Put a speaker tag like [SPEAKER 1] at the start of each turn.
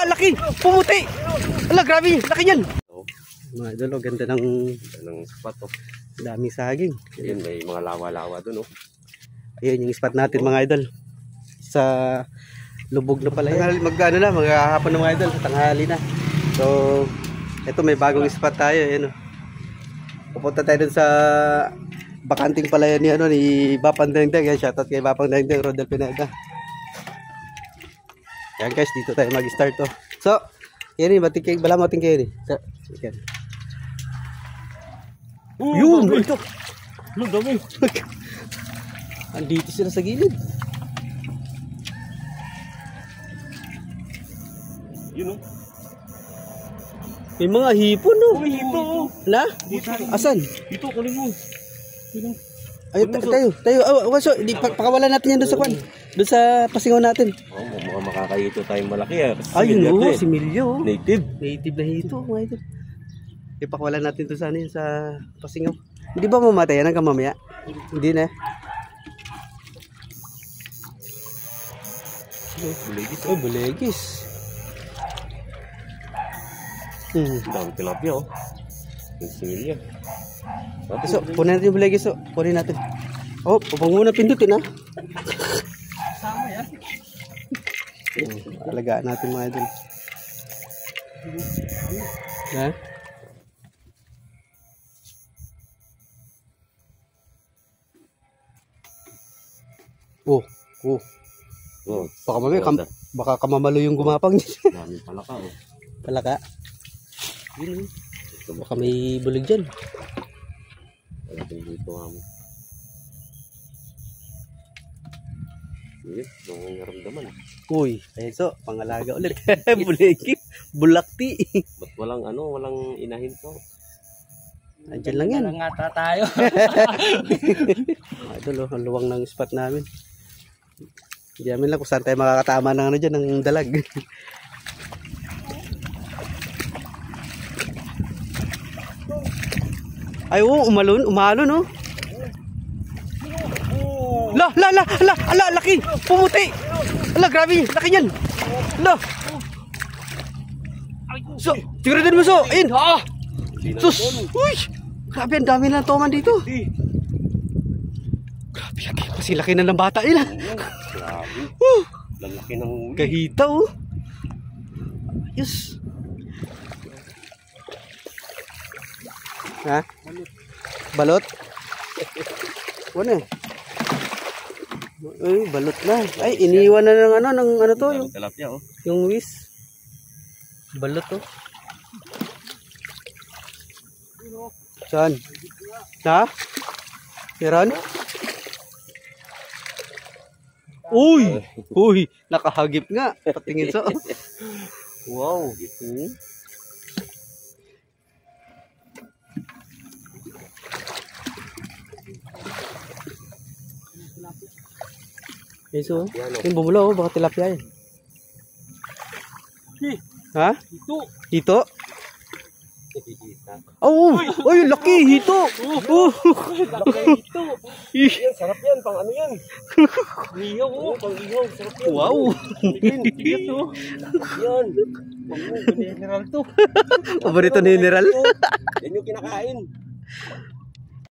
[SPEAKER 1] Laki! Pumuti! Ala, grabe, laki yan! Mga idol, oh, ganda ng spot, oh. Daming saging.
[SPEAKER 2] Ayun, may mga lawa-lawa dun, oh.
[SPEAKER 1] Ayun yung spot natin, mga idol. Sa lubog na pala yan. Mag-ano na, maghahapon na mga idol, sa tanghali na. So, ito may bagong spot tayo, ayun, oh. Pupunta tayo dun sa bakanting palayan ni, ni Bapang Dengdeng. Yan, shoutout kay Bapang Dengdeng, Rodel Pineda. Yan guys, dito tayo mag-start, oh. So, yan yung bating bala mating kayo ni. So, yan. Yun, ito.
[SPEAKER 2] Dami.
[SPEAKER 1] Andito sila sa gilid.
[SPEAKER 2] Yun, oh.
[SPEAKER 1] May mga hipon, no?
[SPEAKER 2] May hipon, oh.
[SPEAKER 1] Na? Asan?
[SPEAKER 2] Dito, kunin mo.
[SPEAKER 1] Ayun, tayo. So, pakawalan natin yan doon sa kwan. Doon sa pasingaw natin.
[SPEAKER 2] Oh, mukhang makakahito tayong malaki, ah.
[SPEAKER 1] Ayun, oh, si Milyo.
[SPEAKER 2] Native.
[SPEAKER 1] Native na hito, mga ito. Ipakawalan natin doon sa, sa pasingaw. Hindi ba mamatay yan hanggang mamaya? Hindi na.
[SPEAKER 2] Bulegis.
[SPEAKER 1] Oh, bulegis.
[SPEAKER 2] Dami tilapia, oh. Yung similya.
[SPEAKER 1] So, punin natin yung bulegis, so. Punin natin. Oh, pupang muna pindutin, ha? Sama yan. Alagaan natin mga idol. Ha? Oh. Baka mamaya, baka kamamalo yung gumapang.
[SPEAKER 2] Daming palaka, oh.
[SPEAKER 1] Palaka? Yun, baka may bulig dyan.
[SPEAKER 2] Wala dito, amo. Yes, nung naramdaman.
[SPEAKER 1] Uy, so, pangalaga ulit. Buleki, bulakti.
[SPEAKER 2] Ba't walang inahin to?
[SPEAKER 1] Andiyan lang yan.
[SPEAKER 3] Nga tayo.
[SPEAKER 1] Idol, ang luwang ng spot namin. Hindi namin lang kung saan tayo makakatama ng dyan, ng dalag. Ay, umalo, no? Laki! Pumuti! Ala, grabe, laki yan! Ala! So, siguraduhin mo, so! In! Ah! Sus! Uy! Grabe, ang dami ng toman dito. Grabe, laki. Kasi laki na ng bata nila.
[SPEAKER 2] Grabe. Lalaki ng huli.
[SPEAKER 1] Kahita, oh. Yes. Ha? Balot? Ano? Ay, balot na. Ay, iniwan na ng ano to, yung
[SPEAKER 2] tilapia, oh.
[SPEAKER 1] Yung wis. Balot to. Saan? Ha? Meron? Uy, nakahagip nga. Patingin sa. Wow. So, yung bumula, oh, baka tilapia yan. Ha? Hito? Oh, laki, hito.
[SPEAKER 2] Laki hito. Yan, sarap yan, pang ano yan. Ihaw, oh, pang ihaw, sarap yan.
[SPEAKER 1] Wow.
[SPEAKER 2] Bigat, oh. Yan. General to.
[SPEAKER 1] Paborito ni General.
[SPEAKER 2] Yan yung kinakain.